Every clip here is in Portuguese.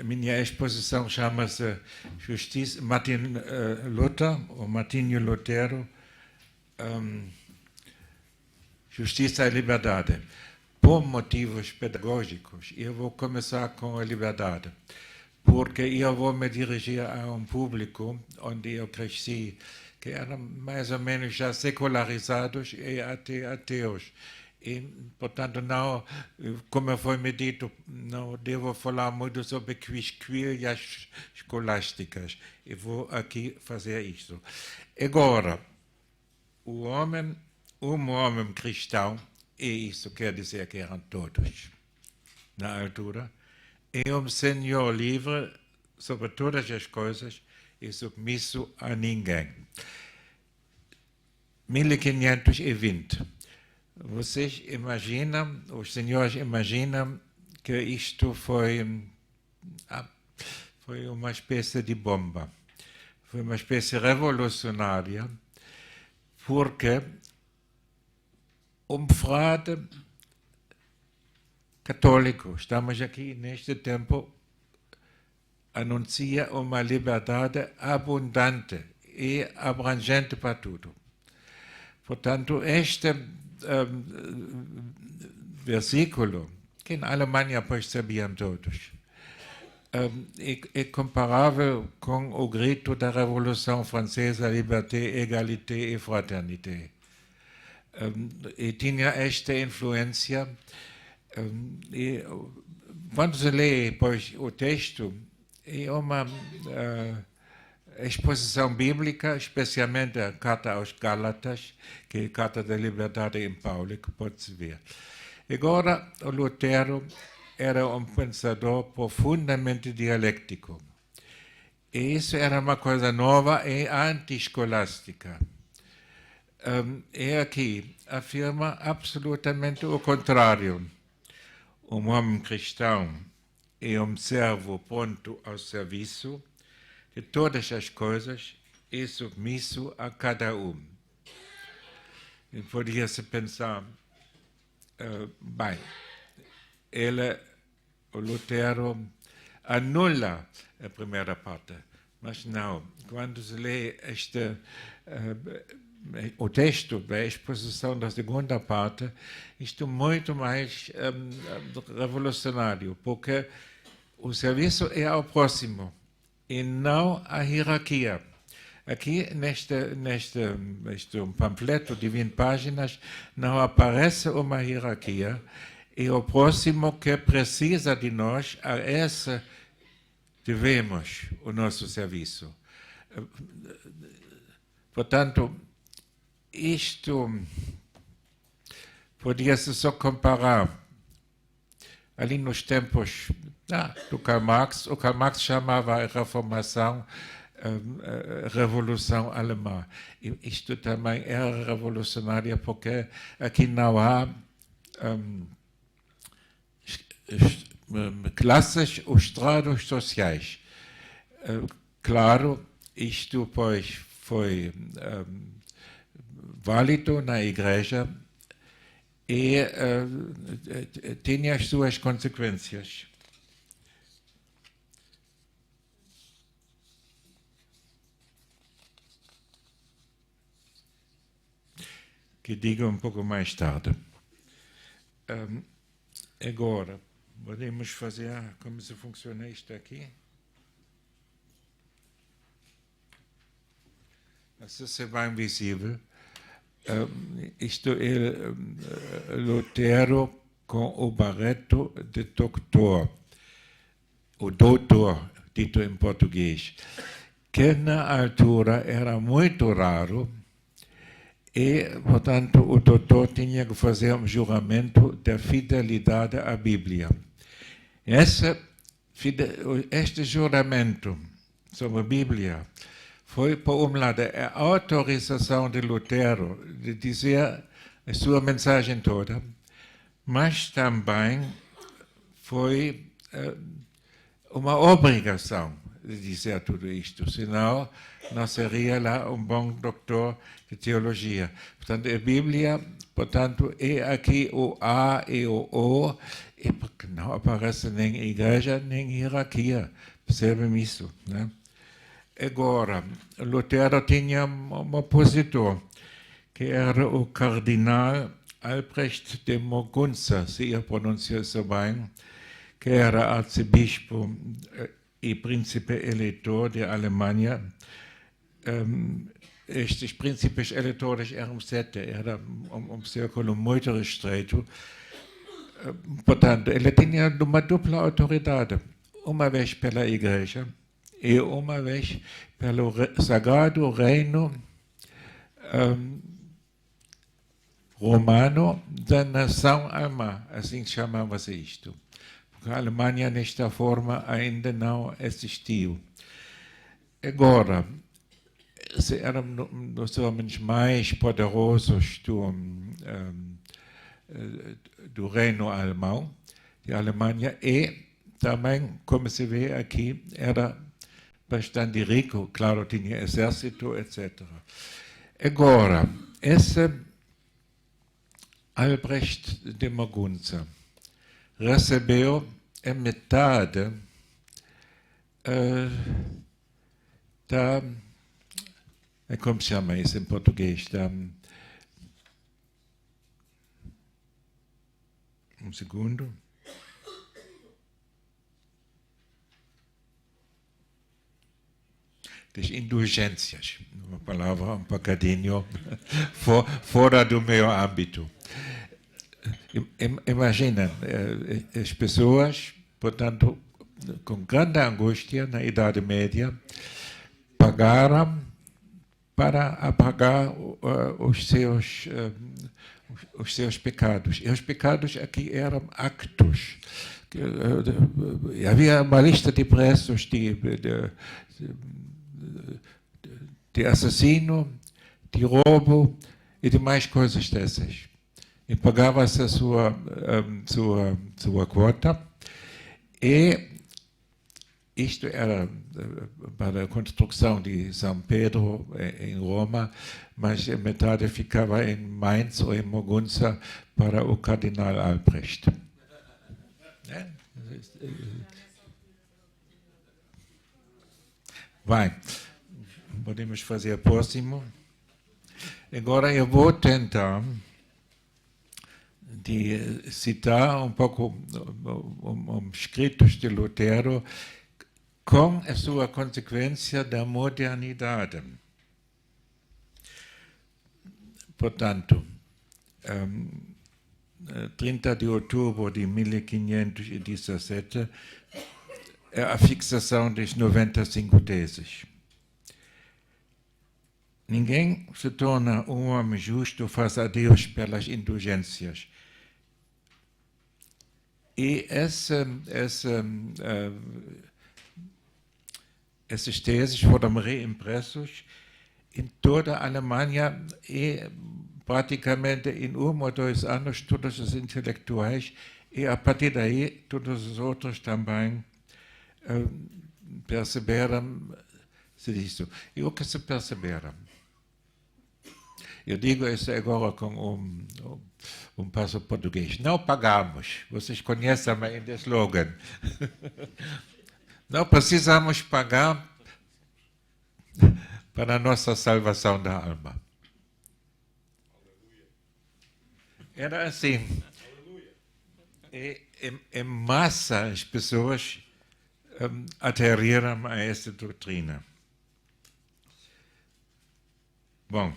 minha exposição chama-se Martin Luther, ou Martinho Lutero, Justiça e Liberdade. Por motivos pedagógicos, eu vou começar com a liberdade, porque eu vou me dirigir a um público onde eu cresci, que eram mais ou menos já secularizados e até ateus. E, portanto, não, como foi me dito, não devo falar muito sobre quisquilhas escolásticas. Eu vou aqui fazer isso. Agora, um homem cristão, e isso quer dizer que eram todos, na altura, é um senhor livre sobre todas as coisas e submisso a ninguém. 1520. Vocês imaginam, os senhores imaginam que isto foi uma espécie de bomba. Foi uma espécie revolucionária, porque um frade católico, estamos aqui neste tempo, anuncia uma liberdade abundante e abrangente para tudo. Portanto, este versículo, que na Alemanha percebiam todos, é comparável com o grito da Revolução Francesa: Liberté, Égalité e Fraternité. E tinha esta influência. E quando se lê depois o texto, é uma exposição bíblica, especialmente a Carta aos Gálatas, que é a Carta da Liberdade em Paulo, que pode-se ver. Agora, o Lutero era um pensador profundamente dialético. E isso era uma coisa nova e anti-escolástica. E aqui afirma absolutamente o contrário. Um homem cristão é um servo pronto ao serviço de todas as coisas e submisso a cada um. E podia-se pensar, bem, o Lutero anula a primeira parte, mas não. Quando se lê o texto da exposição da segunda parte, isto é muito mais revolucionário, porque o serviço é ao próximo e não à hierarquia. Aqui, neste panfleto de 20 páginas, não aparece uma hierarquia, e o próximo que precisa de nós, a esse devemos o nosso serviço. Portanto, isto podia-se só comparar ali nos tempos do Karl Marx. O Karl Marx chamava a reformação a Revolução Alemã. E isto também era revolucionária, porque aqui não há classes ou estratos sociais. Claro, isto pois foi válido na Igreja e tinha as suas consequências. Que digo um pouco mais tarde. Agora, podemos fazer como se funciona isto aqui? Se se vai invisível. Isto é Lutero com o barreto de doutor, o doutor, dito em português, que na altura era muito raro e, portanto, o doutor tinha que fazer um juramento de fidelidade à Bíblia. Este juramento sobre a Bíblia foi, por um lado, a autorização de Lutero de dizer a sua mensagem toda, mas também foi uma obrigação dizer tudo isto, senão não seria lá um bom doutor de teologia. Portanto, a Bíblia, portanto, é aqui o A e o O, e porque não aparece nem igreja, nem hierarquia. Percebem isso, né? Agora, Lutero tinha um opositor, que era o cardeal Albrecht de Mogunza, se eu pronuncio isso bem, que era arcebispo e príncipe eleitor de Alemanha. Estes príncipes eleitores eram 7, era um círculo muito restrito. Portanto, ele tinha uma dupla autoridade, uma vez pela Igreja e uma vez pelo Sagrado Reino Romano da nação alemã, assim chamava-se isto. Porque a Alemanha, nesta forma, ainda não existiu. Agora, se era um dos homens mais poderosos do reino alemão, de Alemanha, e também, como se vê aqui, era bastante rico, claro, tinha exército, etc. Agora, esse Albrecht de Mogunza recebeu a metade da, como se chama isso em português, um segundo. Das indulgências, uma palavra um bocadinho fora do meu âmbito. Imaginem, as pessoas, portanto, com grande angústia na Idade Média, pagaram para apagar os seus pecados. E os pecados aqui eram actos. Havia uma lista de preços de assassino, de roubo e de mais coisas dessas. E pagava-se a sua quota. E isto era para a construção de São Pedro em Roma, mas a metade ficava em Mainz ou em Mogunza para o cardeal Albrecht. É? Vai, podemos fazer o próximo. Agora eu vou tentar de citar um pouco escritos de Lutero com a sua consequência da modernidade. Portanto, 30 de outubro de 1517, a fixação das 95 teses. Ninguém se torna um homem justo face a Deus pelas indulgências. E essas teses foram reimpressos em toda a Alemanha e praticamente em 1 ou 2 anos todos os intelectuais e a partir daí todos os outros também perceberam isso. E o que se perceberam? Eu digo isso agora com um passo português. Não pagamos. Vocês conhecem ainda o slogan. Não precisamos pagar para a nossa salvação da alma. Era assim. E, em massa as pessoas aderiram a essa doutrina. Bom,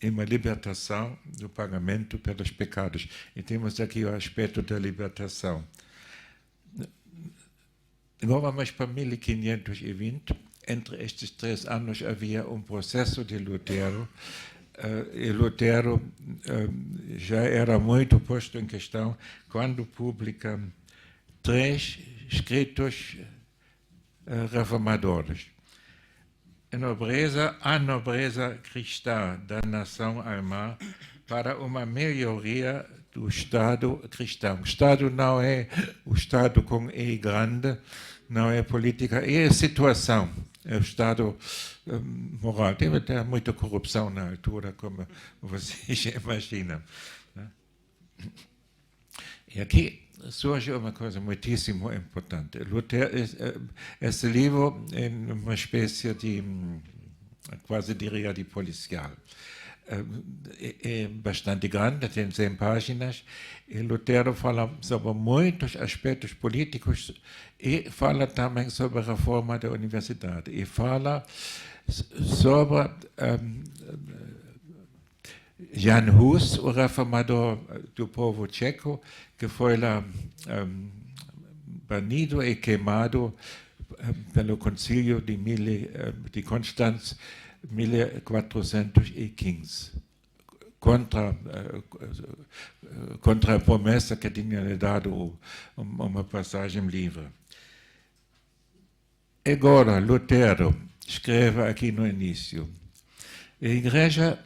é uma libertação do pagamento pelos pecados. E temos aqui o aspecto da libertação. Agora vamos para 1520. Entre estes 3 anos havia um processo de Lutero. E Lutero já era muito posto em questão quando publica 3 escritos reformadores. A nobreza cristã da nação alemã para uma melhoria do Estado cristão. O Estado não é o Estado com E grande, não é política, é a situação. É o Estado moral. Deve ter muita corrupção na altura, como vocês imaginam. E aqui surge uma coisa muitíssimo importante. Lutero, esse livro é uma espécie de, quase diria, de policial. É bastante grande, tem 100 páginas, e Lutero fala sobre muitos aspectos políticos e fala também sobre a reforma da universidade. E fala sobre Jan Hus, o reformador do povo tcheco, que foi lá banido e queimado pelo concílio de Constanz 1415, contra a promessa que tinha lhe dado uma passagem livre. Agora, Lutero escreve aqui no início: a Igreja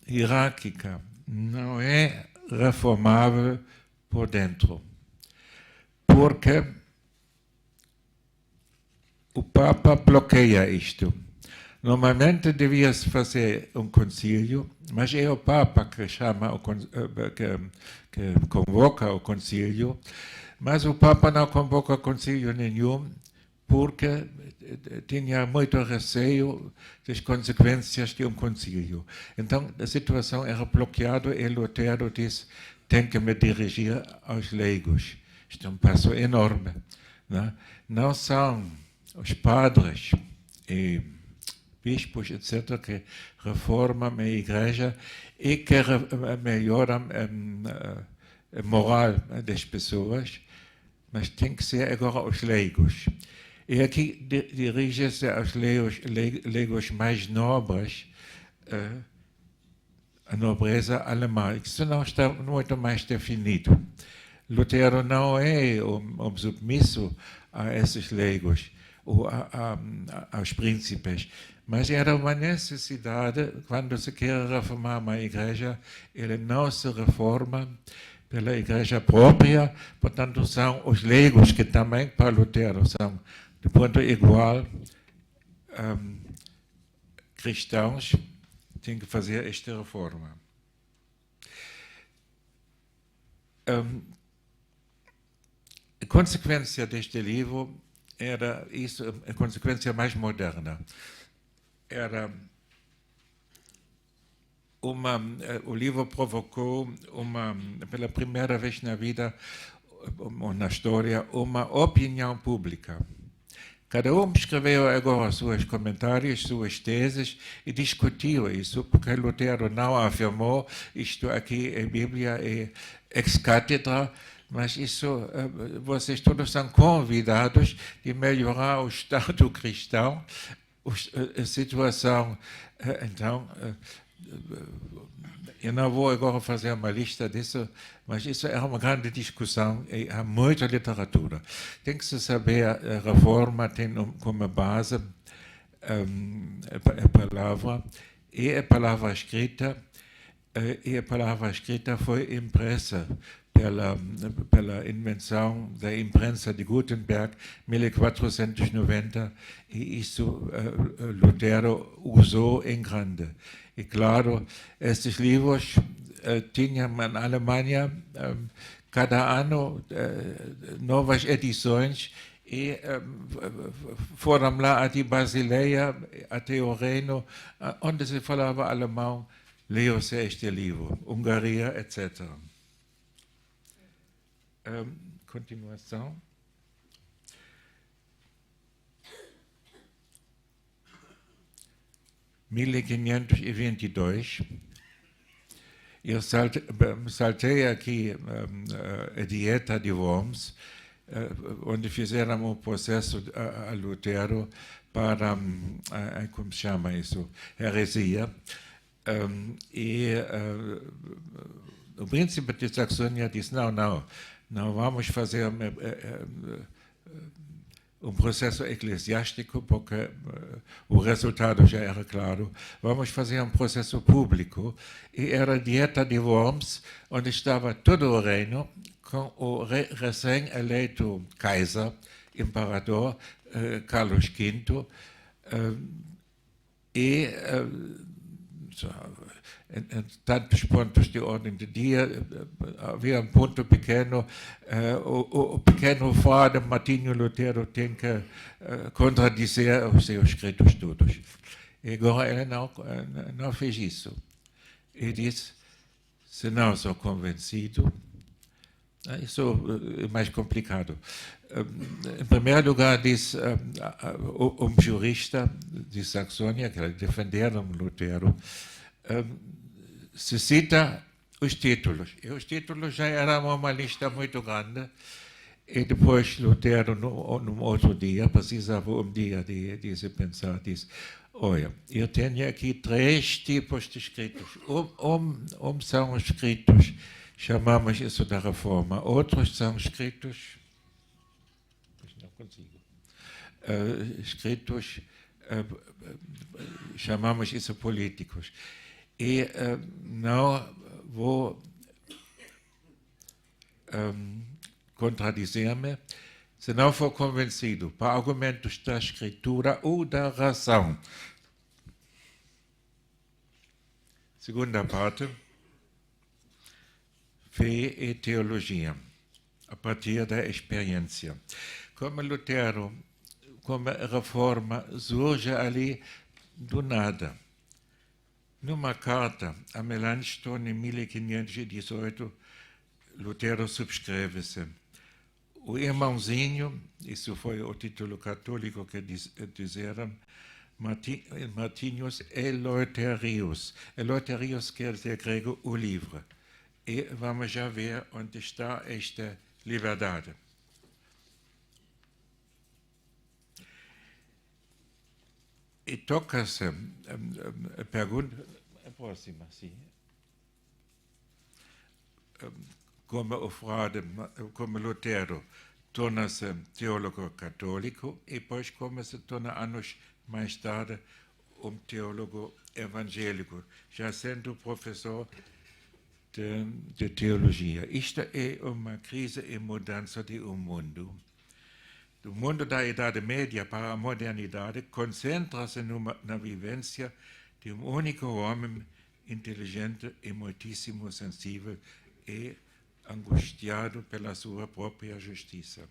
hierárquica não é reformável por dentro, porque o Papa bloqueia isto. Normalmente devia-se fazer um concílio, mas é o Papa que convoca o concílio, mas o Papa não convoca concílio nenhum porque tinha muito receio das consequências de um concílio. Então, a situação era bloqueada e Lutero disse: tem que me dirigir aos leigos. Isto é um passo enorme. Não são os padres e bispos, etc., que reformam a Igreja e que melhoram a moral das pessoas, mas tem que ser agora os leigos. E aqui dirige-se aos leigos mais nobres, a nobreza alemã. Isso não está muito mais definido. Lutero não é um submisso a esses leigos, ou aos príncipes, mas era uma necessidade, quando se quer reformar uma igreja, ele não se reforma pela igreja própria, portanto são os leigos que também, para Lutero, são de ponto igual cristãos, têm que fazer esta reforma. A consequência deste livro era isso, a consequência mais moderna. Era o livro provocou pela primeira vez na vida ou na história, uma opinião pública. Cada um escreveu agora seus comentários, suas teses e discutiu isso, porque Lutero não afirmou isto aqui é Bíblia e ex cathedra, mas isso, vocês todos são convidados de melhorar o estado cristão, a situação. Então, eu não vou agora fazer uma lista disso, mas isso é uma grande discussão e há muita literatura. Tem que se saber, a reforma tem como base a palavra e a palavra escrita, e a palavra escrita foi impressa pela invenção da imprensa de Gutenberg, 1490, e isso Lutero usou em grande. E claro, esses livros tinham na Alemanha cada ano novas edições e foram lá de Basileia até o Reino, onde se falava alemão, leu-se este livro, Hungaria, etc. Continuação. Em 1522, eu saltei aqui a dieta de Worms, onde fizeram um processo a Lutero para, como se chama isso, heresia. E o príncipe de Saxônia disse, não vamos fazer um processo eclesiástico, porque o resultado já era claro. Vamos fazer um processo público. E era a Dieta de Worms, onde estava todo o reino, com o recém-eleito Kaiser, imperador Carlos V, e em tantos pontos de ordem do dia, havia um ponto pequeno, o pequeno frade Martinho Lutero tem que contradizer os seus escritos todos. E agora ele não fez isso. E disse, se não sou convencido, isso é mais complicado. Em primeiro lugar, diz um jurista de Saxônia, que defenderam Lutero, se cita os títulos. E os títulos já eram uma lista muito grande. E depois Lutero, num outro dia, precisava um dia de se pensar, diz, olha, eu tenho aqui 3 tipos de escritos. São escritos, chamamos isso da reforma. Outros são escritos, não consigo, escritos, chamamos isso políticos. E não vou contradizer-me se não for convencido por argumentos da escritura ou da razão. Segunda parte, fé e teologia, a partir da experiência. Como Lutero, como a reforma surge ali do nada. Numa carta a Melanchthon, em 1518, Lutero subscreve-se. O irmãozinho, isso foi o título católico que disseram, Martinus Eleutherius. Eleutherius quer dizer grego o livre. E vamos já ver onde está esta liberdade. E toca-se a pergunta, a próxima, sim. Como o frade, como Lutero torna-se teólogo católico e depois como se torna anos mais tarde teólogo evangélico, já sendo professor de teologia. Isto é uma crise e mudança de mundo. Do mundo da Idade Média para a modernidade concentra-se na vivência de um único homem inteligente e muitíssimo sensível e angustiado pela sua própria justiça.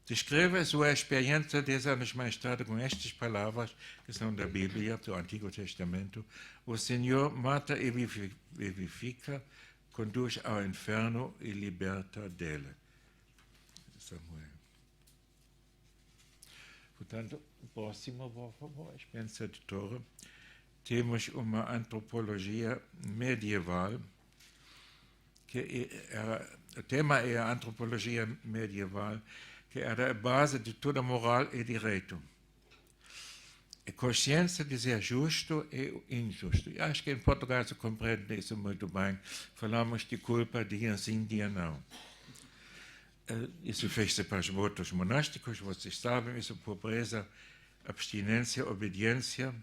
Descreve a sua experiência 10 anos mais tarde com estas palavras, que são da Bíblia, do Antigo Testamento. O Senhor mata e vivifica, conduz ao inferno e liberta dele. Samuel. Portanto, próximo, por favor, experiência de Torre. Temos uma antropologia medieval, o tema é a antropologia medieval, que era a base de toda moral e direito. A consciência de ser justo e injusto. E acho que em Portugal se compreende isso muito bem. Falamos de culpa dia sim, dia não. Isso fez-se para os votos monásticos, vocês sabem, isso pobreza, abstinência, obediência.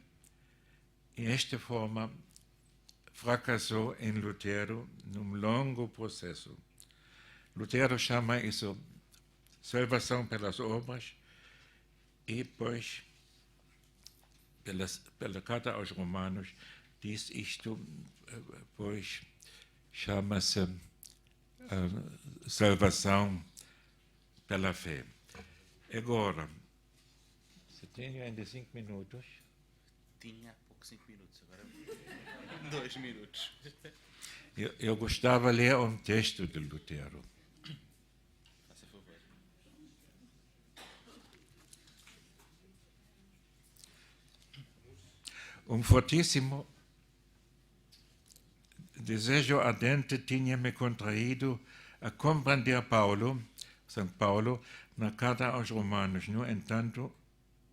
E esta forma fracassou em Lutero num longo processo. Lutero chama isso salvação pelas obras e depois, pela carta aos Romanos, diz isto, pois chama-se salvação pela fé. Agora, se tenho ainda 5 minutos. Tinha há pouco 5 minutos, agora 2 minutos. Eu gostava de ler um texto de Lutero. Faça favor. Um fortíssimo desejo ardente tinha-me contraído a compreender São Paulo, na carta aos Romanos. No entanto,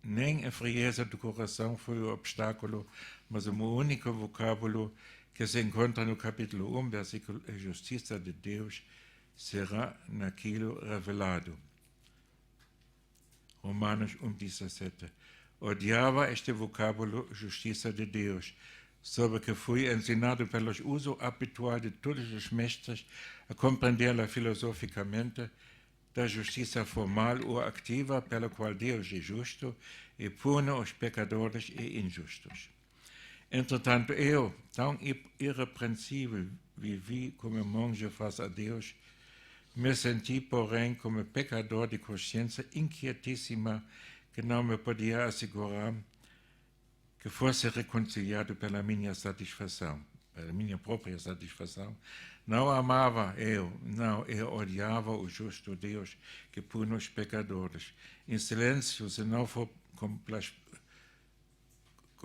nem a frieza do coração foi o obstáculo, mas um único vocábulo que se encontra no capítulo 1, versículo: a justiça de Deus será naquilo revelado. Romanos 1,17. Odiava este vocábulo justiça de Deus, sobre que fui ensinado pelo uso habitual de todos os mestres a compreendê-la filosoficamente, da justiça formal ou ativa pela qual Deus é justo e pune os pecadores e injustos. Entretanto, eu, tão irrepreensível, vivi como monge face a Deus, me senti, porém, como pecador de consciência inquietíssima que não me podia assegurar que fosse reconciliado pela minha satisfação, pela minha própria satisfação. Não amava eu, não, eu odiava o justo Deus que pune os pecadores. Em silêncio, se não for com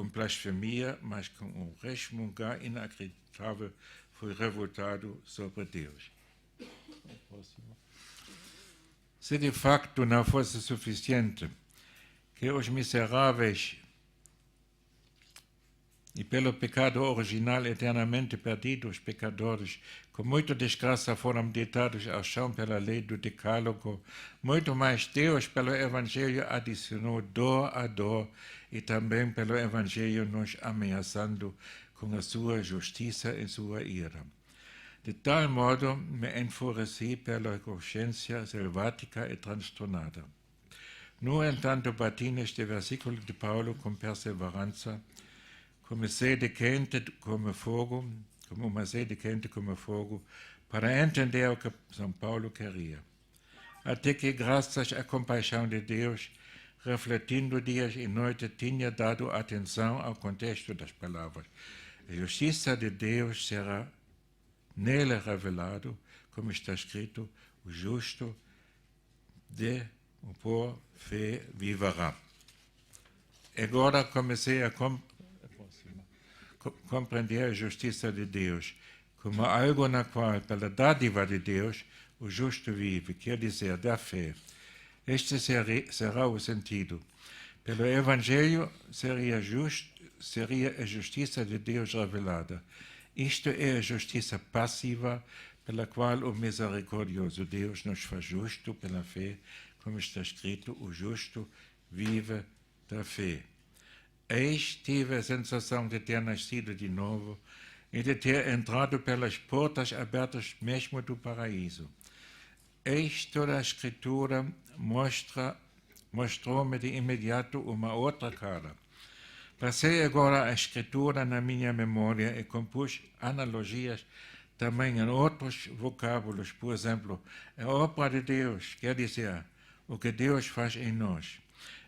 blasfemia, mas com um resmungar inacreditável, fui revoltado sobre Deus. Se de facto não fosse suficiente que os miseráveis e pelo pecado original eternamente perdidos pecadores, com muita desgraça foram deitados ao chão pela lei do decálogo, muito mais Deus pelo Evangelho adicionou dor a dor e também pelo Evangelho nos ameaçando com a sua justiça e sua ira. De tal modo me enfureci pela consciência selvática e transtornada. No entanto, bati neste versículo de Paulo com perseverança, como sede quente como fogo, como uma sede quente como fogo, para entender o que São Paulo queria. Até que, graças à compaixão de Deus, refletindo dias e noites, tinha dado atenção ao contexto das palavras. A justiça de Deus será nele revelado, como está escrito, o justo por fé viverá. Agora comecei a compreender a justiça de Deus como algo na qual, pela dádiva de Deus, o justo vive, quer dizer, da fé. Este será o sentido. Pelo Evangelho seria a justiça de Deus revelada. Isto é a justiça passiva pela qual o misericordioso Deus nos faz justo pela fé, como está escrito, o justo vive da fé. Eis tive a sensação de ter nascido de novo e de ter entrado pelas portas abertas mesmo do paraíso. Eis toda a Escritura mostrou-me de imediato uma outra cara. Passei agora a Escritura na minha memória e compus analogias também em outros vocábulos. Por exemplo, a obra de Deus, quer dizer, o que Deus faz em nós.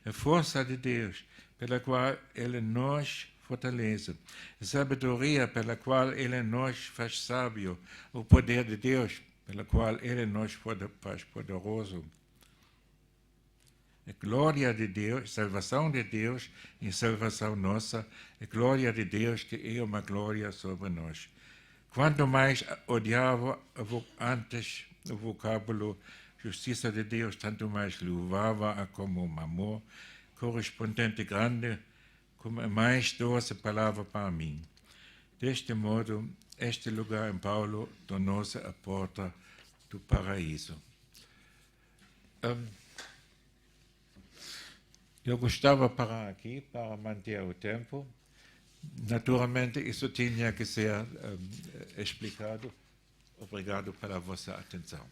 A força de Deus, pela qual Ele nos fortalece. A sabedoria pela qual Ele nos faz sábio. O poder de Deus, pela qual Ele nos faz poderoso. A glória de Deus, salvação de Deus e salvação nossa, a glória de Deus que é uma glória sobre nós. Quanto mais odiava antes o vocábulo justiça de Deus, tanto mais louvava-a como um amor correspondente grande, como a mais doce palavra para mim. Deste modo, este lugar em Paulo tornou-se a porta do paraíso. Eu gostava de parar aqui para manter o tempo. Naturalmente, isso tinha que ser explicado. Obrigado pela vossa atenção.